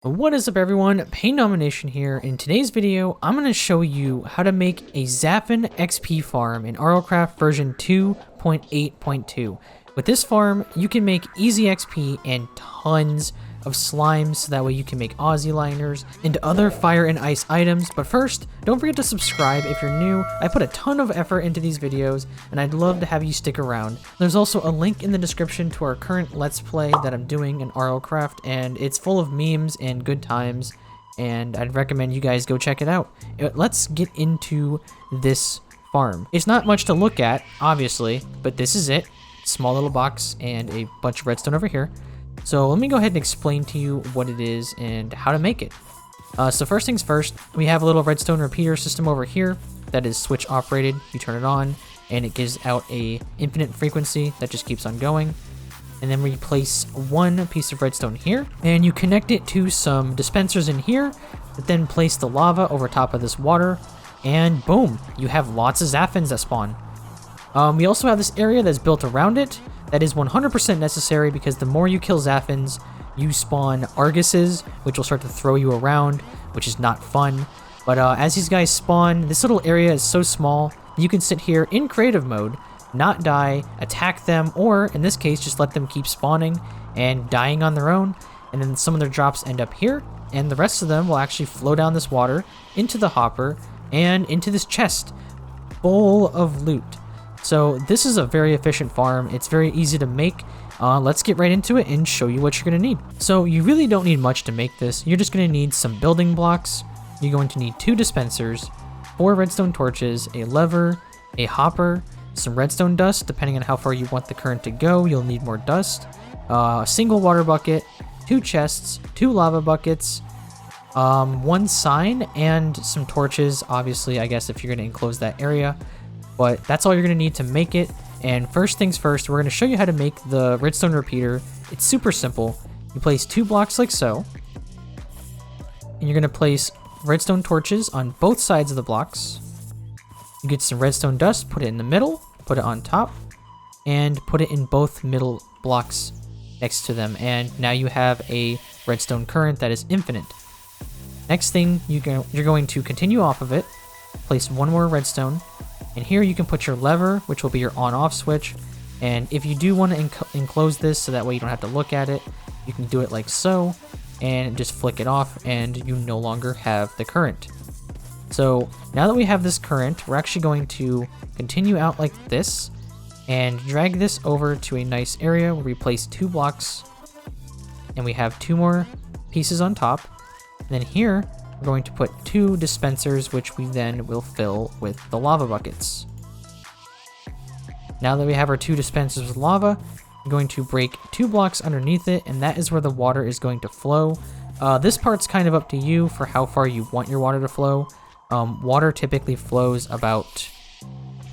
What is up everyone, Pain Domination here. In today's video, I'm going to show you how to make a Xaphan XP farm in RLCraft version 2.8.2. With this farm, you can make easy XP and tons of slimes, so that way you can make Aussie liners and other fire and ice items. But first, don't forget to subscribe if you're new. I put a ton of effort into these videos and I'd love to have you stick around. There's also a link in the description to our current Let's Play that I'm doing in RLCraft, and it's full of memes and good times, and I'd recommend you guys go check it out. Let's get into this farm. It's not much to look at, obviously, but this is it. Small little box and a bunch of redstone over here. So let me go ahead and explain to you what it is and how to make it. So first things first, we have a little redstone repeater system over here that is switch operated. You turn it on and it gives out a infinite frequency that just keeps on going. And then we place one piece of redstone here and you connect it to some dispensers in here that then place the lava over top of this water, and boom, you have lots of Xaphans that spawn. We also have this area that's built around it that is 100% necessary, because the more you kill Xaphans, you spawn Arguses, which will start to throw you around, which is not fun. But as these guys spawn, this little area is so small, you can sit here in creative mode, not die, attack them, or in this case, just let them keep spawning and dying on their own. And then some of their drops end up here, and the rest of them will actually flow down this water into the hopper and into this chest full of loot. So this is a very efficient farm. It's very easy to make. Let's get right into it and show you what you're going to need. So you really don't need much to make this. You're just going to need some building blocks. You're going to need 2 dispensers, 4 redstone torches, a lever, a hopper, some redstone dust. Depending on how far you want the current to go, you'll need more dust, a single water bucket, 2 chests, 2 lava buckets, 1 sign, and some torches, obviously, I guess, if you're going to enclose that area. But that's all you're going to need to make it. And first things first, we're going to show you how to make the redstone repeater. It's super simple. You place 2 blocks like so, and you're going to place redstone torches on both sides of the blocks. You get some redstone dust, put it in the middle, put it on top, and put it in both middle blocks next to them. And now you have a redstone current that is infinite. Next thing, you're going to continue off of it, place 1 more redstone, and here you can put your lever, which will be your on-off switch. And if you do want to enclose this so that way you don't have to look at it, you can do it like so and just flick it off, and you no longer have the current. So now that we have this current, we're actually going to continue out like this and drag this over to a nice area where we place 2 blocks and we have 2 more pieces on top. And then here, we're going to put 2 dispensers, which we then will fill with the lava buckets. Now that we have our 2 dispensers with lava, we're going to break 2 blocks underneath it, and that is where the water is going to flow. This part's kind of up to you for how far you want your water to flow. Water typically flows about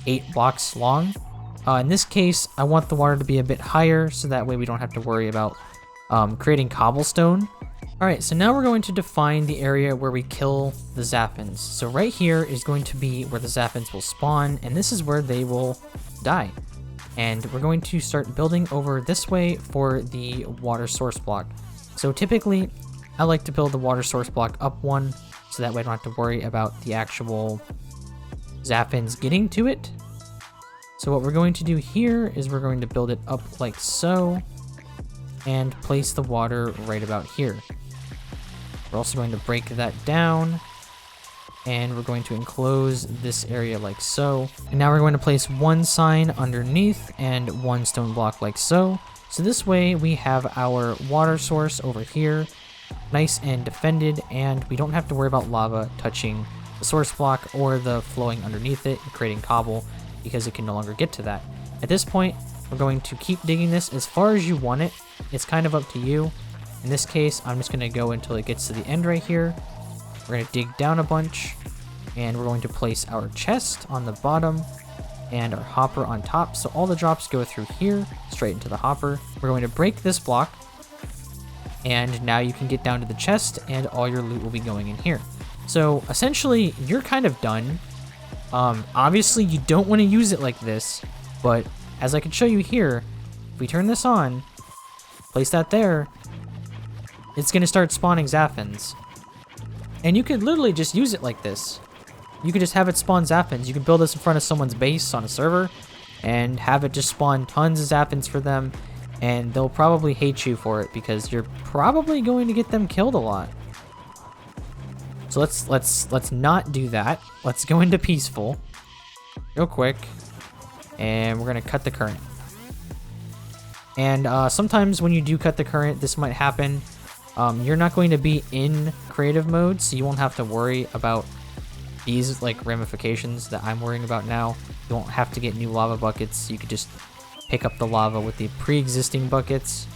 8 blocks long. In this case, I want the water to be a bit higher, so that way we don't have to worry about creating cobblestone. Alright, so now we're going to define the area where we kill the Xaphans. So right here is going to be where the Xaphans will spawn, and this is where they will die. And we're going to start building over this way for the water source block. So typically, I like to build the water source block up 1, so that way I don't have to worry about the actual Xaphans getting to it. So what we're going to do here is we're going to build it up like so, and place the water right about here. We're also going to break that down, and we're going to enclose this area like so. And now we're going to place 1 sign underneath and 1 stone block like so. So this way we have our water source over here, nice and defended, and we don't have to worry about lava touching the source block or the flowing underneath it and creating cobble, because it can no longer get to that. At this point, we're going to keep digging this as far as you want it. It's kind of up to you. In this case, I'm just going to go until it gets to the end right here. We're going to dig down a bunch, and we're going to place our chest on the bottom and our hopper on top. So all the drops go through here, straight into the hopper. We're going to break this block, and now you can get down to the chest, and all your loot will be going in here. So essentially, you're kind of done. Obviously, you don't want to use it like this, but as I can show you here, if we turn this on, place that there, it's going to start spawning Xaphans. And you could literally just use it like this. You could just have it spawn Xaphans. You can build this in front of someone's base on a server and have it just spawn tons of Xaphans for them, and they'll probably hate you for it because you're probably going to get them killed a lot. So let's not do that. Let's go into peaceful real quick, and we're gonna cut the current. And sometimes when you do cut the current, this might happen. You're not going to be in creative mode, so you won't have to worry about these like ramifications that I'm worrying about now. You won't have to get new lava buckets. You could just pick up the lava with the pre-existing buckets.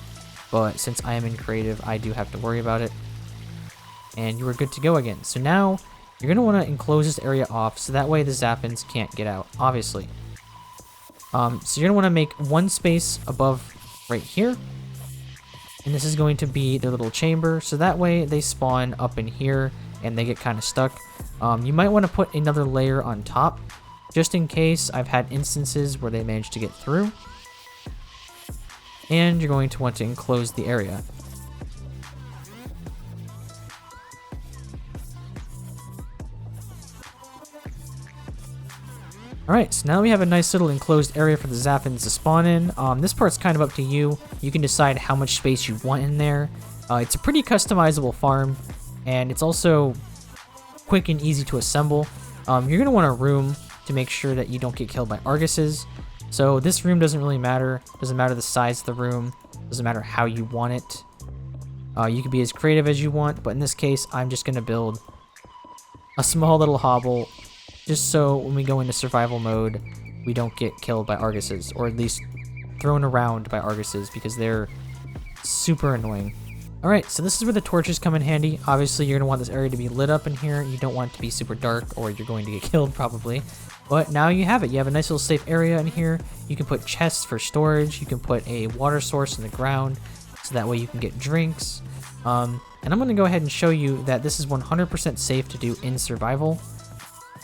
But since I am in creative, I do have to worry about it. And you are good to go again. So now you're going to want to enclose this area off so that way the Xaphans can't get out, obviously. So you're going to want to make one space above right here. And this is going to be their little chamber, so that way they spawn up in here and they get kind of stuck. You might want to put another layer on top, just in case. I've had instances where they managed to get through. And you're going to want to enclose the area. Alright, so now we have a nice little enclosed area for the Xaphans to spawn in. This part's kind of up to you. You can decide how much space you want in there. It's a pretty customizable farm, and it's also quick and easy to assemble. You're going to want a room to make sure that you don't get killed by Arguses. So this room doesn't really matter. Doesn't matter the size of the room. Doesn't matter how you want it. You can be as creative as you want, but in this case, I'm just going to build a small little hovel, just so when we go into survival mode, we don't get killed by Arguses, or at least thrown around by Arguses, because they're super annoying. Alright, so this is where the torches come in handy. Obviously, you're going to want this area to be lit up in here. You don't want it to be super dark, or you're going to get killed, probably. But now you have it. You have a nice little safe area in here. You can put chests for storage. You can put a water source in the ground, so that way you can get drinks. And I'm going to go ahead and show you that this is 100% safe to do in survival.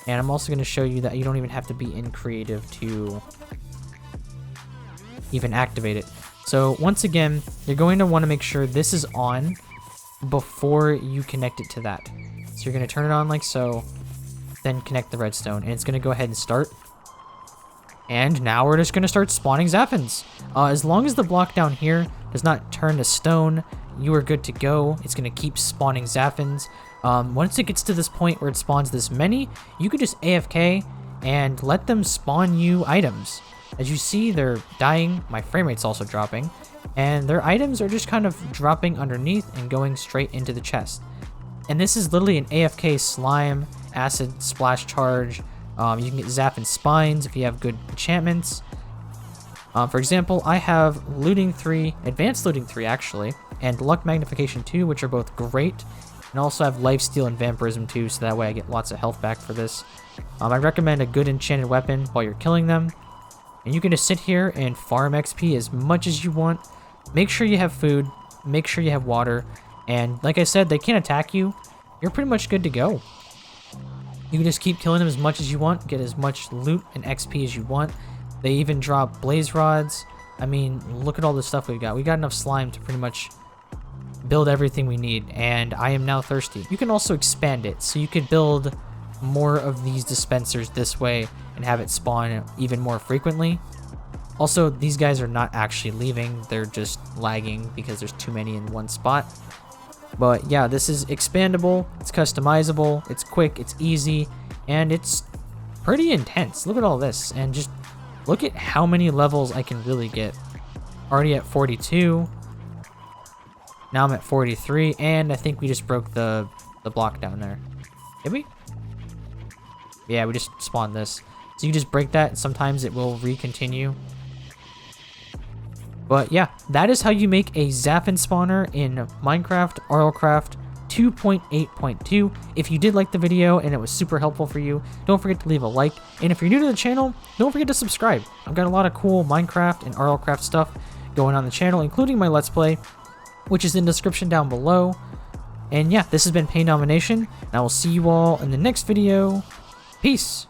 And I'm also going to show you that you don't even have to be in creative to even activate it. So once again, you're going to want to make sure this is on before you connect it to that. So you're going to turn it on like so, then connect the redstone, and it's going to go ahead and start. And now we're just going to start spawning Xaphans. As long as the block down here does not turn to stone, you are good to go. It's going to keep spawning Xaphans. Once it gets to this point where it spawns this many, you could just AFK and let them spawn you items. As you see, they're dying. My frame rate's also dropping. And their items are just kind of dropping underneath and going straight into the chest. And this is literally an AFK slime, acid splash charge. You can get Xaphan spines if you have good enchantments. For example, I have looting 3, advanced looting 3 actually, and luck magnification 2, which are both great. And also have lifesteal and vampirism 2, so that way I get lots of health back for this. I recommend a good enchanted weapon while you're killing them. And you can just sit here and farm XP as much as you want. Make sure you have food, make sure you have water, and like I said, they can't attack you. You're pretty much good to go. You can just keep killing them as much as you want, get as much loot and XP as you want. They even drop blaze rods. I mean, look at all the stuff we've got. We got enough slime to pretty much build everything we need, and I am now thirsty. You can also expand it, so you could build more of these dispensers this way and have it spawn even more frequently. Also, these guys are not actually leaving, they're just lagging because there's too many in one spot. But yeah, this is expandable, it's customizable, it's quick, it's easy, and it's pretty intense. Look at all this, and just look at how many levels I can really get. Already at 42. Now I'm at 43, and I think we just broke the block down there. Did we? Yeah, we just spawned this. So you just break that, and sometimes it will re-continue. But yeah, that is how you make a Xaphan spawner in Minecraft RLCraft 2.8.2. If you did like the video and it was super helpful for you, don't forget to leave a like. And if you're new to the channel, don't forget to subscribe. I've got a lot of cool Minecraft and RLCraft stuff going on the channel, including my Let's Play, which is in the description down below. And yeah, this has been Pain Domination, and I will see you all in the next video. Peace!